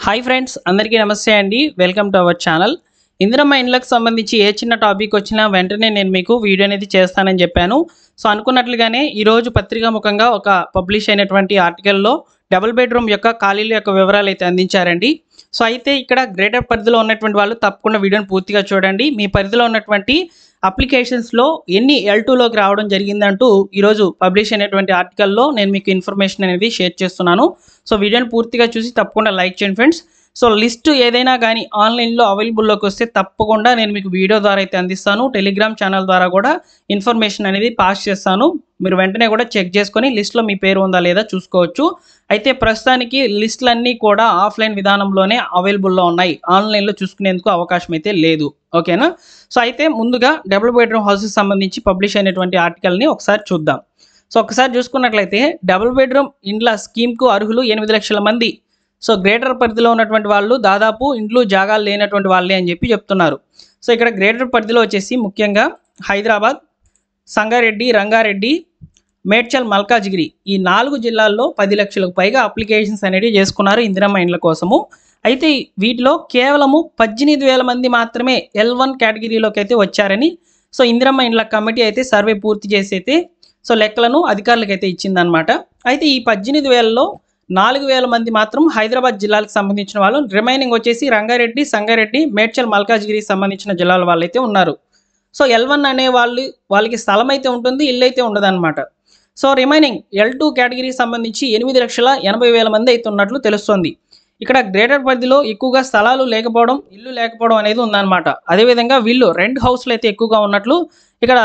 Hi friends, అందరికీ నమస్తే అండి. Welcome to our channel. Indiramma ఇండ్లకు సంబంధించి ఏ చిన్న టాపిక్ వచ్చినా వెంటనే నేను మీకు వీడియో అనేది చేస్తానని చెప్పాను. సో అనుకున్నట్లుగానే ఈరోజు పత్రికా ముఖంగా ఒక పబ్లిష్ అయినటువంటి ఆర్టికల్లో డబుల్ బెడ్రూమ్ యొక్క ఖాళీల యొక్క వివరాలు అయితే అందించారండి. సో అయితే ఇక్కడ గ్రేటర్ పరిధిలో ఉన్నటువంటి వాళ్ళు తప్పకుండా వీడియోని పూర్తిగా చూడండి. మీ పరిధిలో ఉన్నటువంటి అప్లికేషన్స్లో ఎన్ని L2లోకి రావడం జరిగిందంటూ ఈరోజు పబ్లిష్ అయినటువంటి ఆర్టికల్లో నేను మీకు ఇన్ఫర్మేషన్ అనేది షేర్ చేస్తున్నాను. సో వీడియోని పూర్తిగా చూసి తప్పకుండా లైక్ చేయండి ఫ్రెండ్స్. సో లిస్ట్ ఏదైనా కానీ ఆన్లైన్లో అవైలబుల్లోకి వస్తే తప్పకుండా నేను మీకు వీడియో ద్వారా అయితే అందిస్తాను. టెలిగ్రామ్ ఛానల్ ద్వారా కూడా ఇన్ఫర్మేషన్ అనేది పాస్ చేస్తాను. మీరు వెంటనే కూడా చెక్ చేసుకొని లిస్ట్లో మీ పేరు ఉందా లేదా చూసుకోవచ్చు. అయితే ప్రస్తుతానికి లిస్టులన్నీ కూడా ఆఫ్లైన్ విధానంలోనే అవైలబుల్లో ఉన్నాయి. ఆన్లైన్లో చూసుకునేందుకు అవకాశం అయితే లేదు. ఓకేనా? సో అయితే ముందుగా డబుల్ బెడ్రూమ్ హౌసెస్ సంబంధించి పబ్లిష్ అయినటువంటి ఆర్టికల్ని ఒకసారి చూద్దాం. సో ఒకసారి చూసుకున్నట్లయితే డబుల్ బెడ్రూమ్ ఇండ్ల స్కీమ్కు అర్హులు 8 లక్షల మంది. సో గ్రేటర్ పరిధిలో ఉన్నటువంటి వాళ్ళు దాదాపు ఇండ్లు జాగాలు లేనటువంటి వాళ్ళే అని చెప్పి చెప్తున్నారు. సో ఇక్కడ గ్రేటర్ పరిధిలో వచ్చేసి ముఖ్యంగా హైదరాబాద్, సంగారెడ్డి, రంగారెడ్డి, మేడ్చల్, మల్కాజ్గిరి ఈ 4 జిల్లాల్లో 10 లక్షలకు పైగా అప్లికేషన్స్ అనేవి చేసుకున్నారు ఇందిరమ్మ ఇండ్ల కోసము. అయితే వీటిలో కేవలము 18,000 మంది మాత్రమే L1 కేటగిరీలోకి అయితే వచ్చారని సో ఇందిరమ్మ ఇండ్ల కమిటీ అయితే సర్వే పూర్తి చేసి అయితే సో లెక్కలను అధికారులకు అయితే ఇచ్చిందనమాట. అయితే ఈ 18,000లో 4,000 మంది మాత్రం హైదరాబాద్ జిల్లాలకు సంబంధించిన వాళ్ళు, రిమైనింగ్ వచ్చేసి రంగారెడ్డి, సంగారెడ్డి, మేడ్చల్, మల్కాజ్గిరికి సంబంధించిన జిల్లాల వాళ్ళు అయితే ఉన్నారు. సో L1 అనే వాళ్ళకి స్థలం అయితే ఉంటుంది, ఇల్లు అయితే ఉండదన్నమాట. సో రిమైనింగ్ L2 కేటగిరీకి సంబంధించి 8,80,000 మంది అయితే ఉన్నట్లు తెలుస్తుంది. ఇక్కడ గ్రేటర్ పరిధిలో ఎక్కువగా స్థలాలు లేకపోవడం, ఇల్లు లేకపోవడం అనేది ఉందన్నమాట. అదేవిధంగా వీళ్ళు రెంట్ హౌస్లు అయితే ఎక్కువగా ఉన్నట్లు ఇక్కడ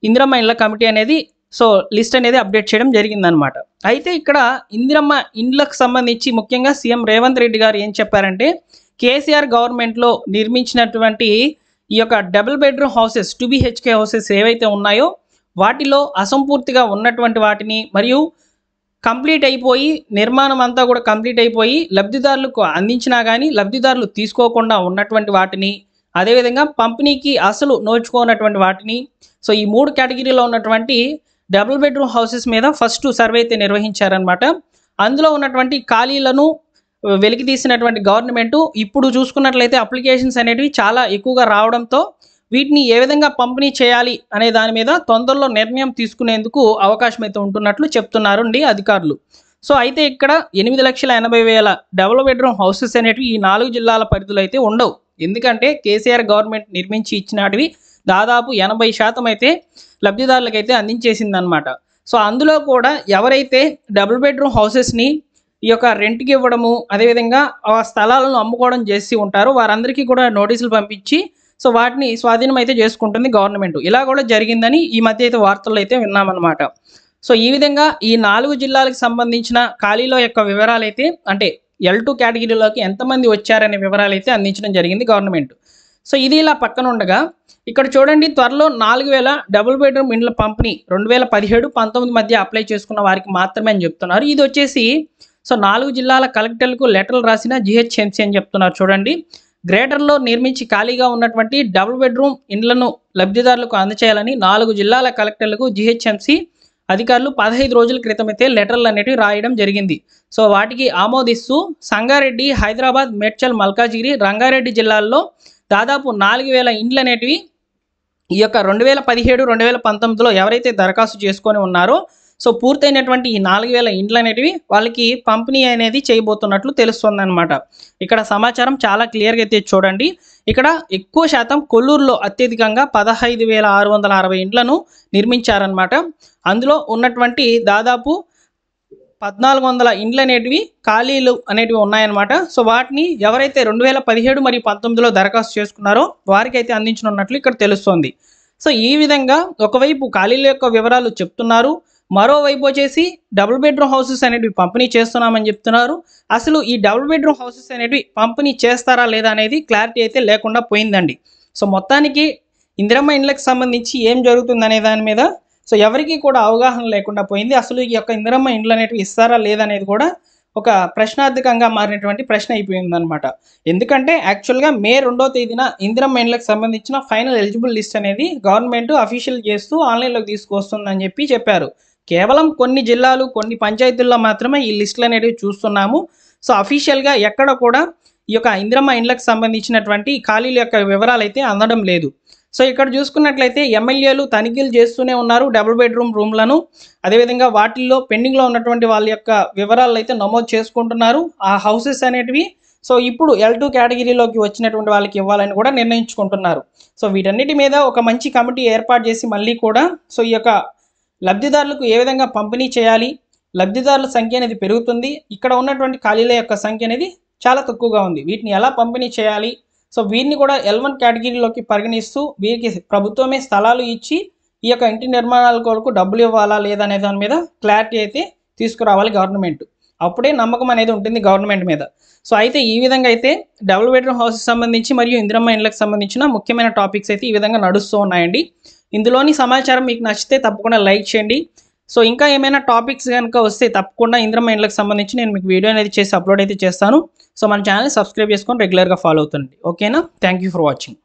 ఇందిరమ్మ ఇండ్ల కమిటీ అనేది సో లిస్ట్ అనేది అప్డేట్ చేయడం జరిగిందనమాట. అయితే ఇక్కడ ఇందిరమ్మ ఇండ్లకు సంబంధించి ముఖ్యంగా సీఎం రేవంత్ రెడ్డి గారు ఏం చెప్పారంటే, కేసీఆర్ గవర్నమెంట్లో నిర్మించినటువంటి ఈ యొక్క double bedroom houses 2 BHK houses ఏవైతే ఉన్నాయో వాటిలో అసంపూర్తిగా ఉన్నటువంటి వాటిని మరియు కంప్లీట్ అయిపోయి నిర్మాణం అంతా కూడా కంప్లీట్ అయిపోయి లబ్ధిదారులకు అందించినా కానీ లబ్ధిదారులు తీసుకోకుండా ఉన్నటువంటి వాటిని, అదేవిధంగా పంపిణీకి అసలు నోచుకోనటువంటి వాటిని, సో ఈ 3 కేటగిరీలో ఉన్నటువంటి డబుల్ బెడ్రూమ్ హౌసెస్ మీద ఫస్ట్ సర్వే అయితే నిర్వహించారనమాట. అందులో ఉన్నటువంటి ఖాళీలను వెలికి తీసినటువంటి గవర్నమెంట్ ఇప్పుడు చూసుకున్నట్లయితే అప్లికేషన్స్ అనేటివి చాలా ఎక్కువగా రావడంతో వీటిని ఏ విధంగా పంపిణీ చేయాలి అనే దాని మీద తొందరలో నిర్ణయం తీసుకునేందుకు అవకాశం అయితే ఉంటున్నట్లు చెప్తున్నారు అండి అధికారులు. సో అయితే ఇక్కడ 8,80,000 డబుల్ బెడ్రూమ్ హౌసెస్ అనేటివి ఈ 4 జిల్లాల పరిధిలో అయితే ఉండవు. ఎందుకంటే కేసీఆర్ గవర్నమెంట్ నిర్మించి ఇచ్చినటివి దాదాపు 80% అయితే లబ్ధిదారులకైతే అందించేసిందనమాట. సో అందులో కూడా ఎవరైతే డబుల్ బెడ్రూమ్ హౌసెస్ని ఈ యొక్క రెంట్కి ఇవ్వడము, అదేవిధంగా ఆ స్థలాలను అమ్ముకోవడం చేసి ఉంటారో వారందరికీ కూడా నోటీసులు పంపించి సో వాటిని స్వాధీనం అయితే చేసుకుంటుంది గవర్నమెంట్. ఇలా కూడా జరిగిందని ఈ మధ్య అయితే వార్తల్లో అయితే విన్నామన్నమాట. సో ఈ విధంగా ఈ 4 జిల్లాలకు సంబంధించిన ఖాళీల యొక్క వివరాలు అయితే అంటే L2 కేటగిరీలోకి ఎంతమంది వచ్చారనే వివరాలు అయితే అందించడం జరిగింది గవర్నమెంట్. సో ఇది ఇలా పక్కన ఉండగా ఇక్కడ చూడండి, త్వరలో 4,000 డబుల్ బెడ్రూమ్ ఇండ్ల పంపిణీ 2017-19 మధ్య అప్లై చేసుకున్న వారికి మాత్రమే అని చెప్తున్నారు. ఇది వచ్చేసి సో 4 జిల్లాల కలెక్టర్లకు లెటర్లు రాసిన GHMC అని చెప్తున్నారు. చూడండి, గ్రేటర్లో నిర్మించి ఖాళీగా ఉన్నటువంటి డబుల్ బెడ్రూమ్ ఇండ్లను లబ్ధిదారులకు అందచేయాలని 4 జిల్లాల కలెక్టర్లకు GHMC అధికారులు 15 రోజుల క్రితం అయితే లెటర్లు అనేటివి రాయడం జరిగింది. సో వాటికి ఆమోదిస్తూ సంగారెడ్డి, హైదరాబాద్, మేడ్చల్, మల్కాజ్గిరి, రంగారెడ్డి జిల్లాల్లో దాదాపు 4,000 ఇండ్లు అనేటివి ఈ యొక్క 2017-2019లో ఎవరైతే దరఖాస్తు చేసుకొని ఉన్నారో సో పూర్తయినటువంటి ఈ 4,000 ఇండ్లు అనేటివి వాళ్ళకి పంపిణీ అనేది చేయబోతున్నట్లు తెలుస్తుంది అనమాట. ఇక్కడ సమాచారం చాలా క్లియర్గా అయితే చూడండి. ఇక్కడ ఎక్కువ శాతం కొల్లూరులో అత్యధికంగా 15,660 ఇండ్లను నిర్మించారనమాట. అందులో ఉన్నటువంటి దాదాపు 1,400 ఇండ్లు అనేటివి ఖాళీలు అనేటివి ఉన్నాయన్నమాట. సో వాటిని ఎవరైతే 2017 మరియు 19లో దరఖాస్తు చేసుకున్నారో వారికి అయితే అందించనున్నట్లు ఇక్కడ తెలుస్తోంది. సో ఈ విధంగా ఒకవైపు ఖాళీల యొక్క వివరాలు చెప్తున్నారు, మరోవైపు వచ్చేసి డబుల్ బెడ్రూమ్ హౌసెస్ అనేటివి పంపిణీ చేస్తున్నామని చెప్తున్నారు. అసలు ఈ డబుల్ బెడ్రూమ్ హౌసెస్ అనేటివి పంపిణీ చేస్తారా లేదా అనేది క్లారిటీ అయితే లేకుండా పోయిందండి. సో మొత్తానికి ఇందిరమ్మ ఇండ్లకు సంబంధించి ఏం జరుగుతుందనే దాని మీద సో ఎవరికి కూడా అవగాహన లేకుండా పోయింది. అసలు ఈ యొక్క ఇందిరమ్మ ఇండ్లు అనేటివి ఇస్తారా లేదనేది కూడా ఒక ప్రశ్నార్థకంగా మారినటువంటి ప్రశ్న అయిపోయిందనమాట. ఎందుకంటే యాక్చువల్గా మే 2వ తేదీన ఇందిరమ్మ ఇండ్లకు సంబంధించిన ఫైనల్ ఎలిజిబుల్ లిస్ట్ అనేది గవర్నమెంట్ అఫీషియల్ చేస్తూ ఆన్లైన్లోకి తీసుకొస్తుందని చెప్పారు. కేవలం కొన్ని జిల్లాలు, కొన్ని పంచాయతీల్లో మాత్రమే ఈ లిస్టులు అనేవి చూస్తున్నాము. సో అఫీషియల్గా ఎక్కడ కూడా ఈ యొక్క ఇందిరమ్మ ఇండ్లకు సంబంధించినటువంటి ఖాళీల యొక్క వివరాలు అయితే అందడం లేదు. సో ఇక్కడ చూసుకున్నట్లయితే ఎమ్మెల్యేలు తనిఖీలు చేస్తూనే ఉన్నారు డబుల్ బెడ్రూమ్ రూమ్లను. అదేవిధంగా వాటిల్లో పెండింగ్లో ఉన్నటువంటి వాళ్ళ యొక్క వివరాలు అయితే నమోదు చేసుకుంటున్నారు. ఆ హౌసెస్ అనేటివి సో ఇప్పుడు L2 కేటగిరీలోకి వచ్చినటువంటి వాళ్ళకి ఇవ్వాలని కూడా నిర్ణయించుకుంటున్నారు. సో వీటన్నిటి మీద ఒక మంచి కమిటీ ఏర్పాటు చేసి మళ్ళీ కూడా సో ఈ యొక్క లబ్ధిదారులకు ఏ విధంగా పంపిణీ చేయాలి, లబ్ధిదారుల సంఖ్య అనేది పెరుగుతుంది, ఇక్కడ ఉన్నటువంటి ఖాళీల యొక్క సంఖ్య అనేది చాలా తక్కువగా ఉంది, వీటిని ఎలా పంపిణీ చేయాలి, సో వీరిని కూడా L1 కేటగిరీలోకి పరిగణిస్తూ వీరికి ప్రభుత్వమే స్థలాలు ఇచ్చి ఈ యొక్క ఇంటి నిర్మాణాల కొరకు డబ్బులు ఇవ్వాలా లేదా అనే దాని మీద క్లారిటీ అయితే తీసుకురావాలి గవర్నమెంట్. అప్పుడే నమ్మకం అనేది ఉంటుంది గవర్నమెంట్ మీద. సో అయితే ఈ విధంగా అయితే డబుల్ బెడ్రూమ్ హౌసెస్ సంబంధించి మరియు ఇందిరమ్మ ఇండ్లకు సంబంధించిన ముఖ్యమైన టాపిక్స్ అయితే ఈ విధంగా నడుస్తూ ఉన్నాయండి. ఇందులోని సమాచారం మీకు నచ్చితే తప్పకుండా లైక్ చేయండి. సో ఇంకా ఏమైనా టాపిక్స్ కనుక వస్తే తప్పకుండా ఇందిరమ్మ ఇండ్లకు సంబంధించి నేను మీకు వీడియో అనేది చేసి అప్లోడ్ అయితే చేస్తాను. సో మన ఛానల్ సబ్స్క్రైబ్ చేసుకొని రెగ్యులర్గా ఫాలో అవుతుంది. ఓకేనా? Thank you for watching.